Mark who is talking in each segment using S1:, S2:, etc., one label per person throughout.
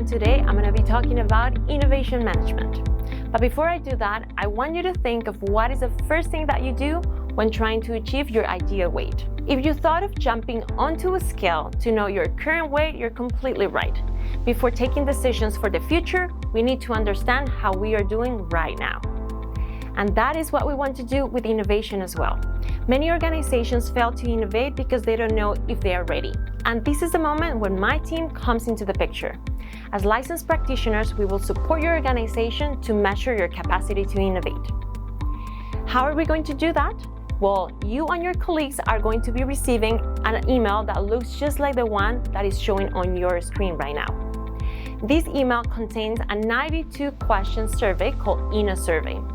S1: today I'm going to be talking about innovation management. But before I do that, I want you to think of what is the first thing that you do when trying to achieve your ideal weight. If you thought of jumping onto a scale to know your current weight, you're completely right. Before taking decisions for the future, we need to understand how we are doing right now. And that is what we want to do with innovation as well. Many organizations fail to innovate because they don't know if they are ready. And this is the moment when my team comes into the picture. As licensed practitioners, we will support your organization to measure your capacity to innovate. How are we going to do that? Well, you and your colleagues are going to be receiving an email that looks just like the one that is showing on your screen right now. This email contains a 92-question survey called InnoSurvey.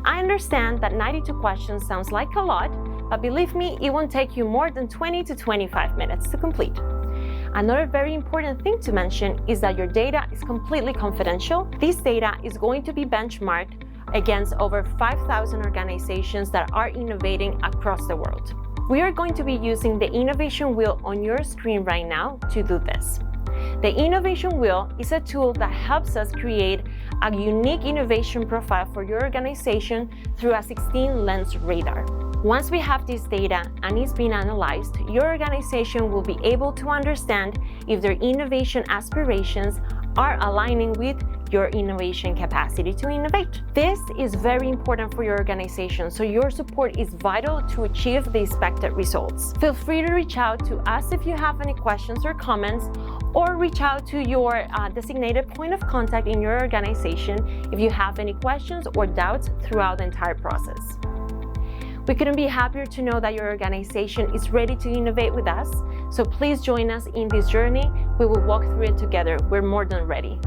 S1: I understand that 92 questions sounds like a lot, but believe me, it won't take you more than 20 to 25 minutes to complete. Another very important thing to mention is that your data is completely confidential. This data is going to be benchmarked against over 5,000 organizations that are innovating across the world. We are going to be using the innovation wheel on your screen right now to do this. The innovation wheel is a tool that helps us create a unique innovation profile for your organization through a 16-lens radar. Once we have this data and it's been analyzed, your organization will be able to understand if their innovation aspirations are aligning with your innovation capacity to innovate. This is very important for your organization, so your support is vital to achieve the expected results. Feel free to reach out to us if you have any questions or comments, or reach out to your designated point of contact in your organization if you have any questions or doubts throughout the entire process. We couldn't be happier to know that your organization is ready to innovate with us, so please join us in this journey. We will walk through it together. We're more than ready.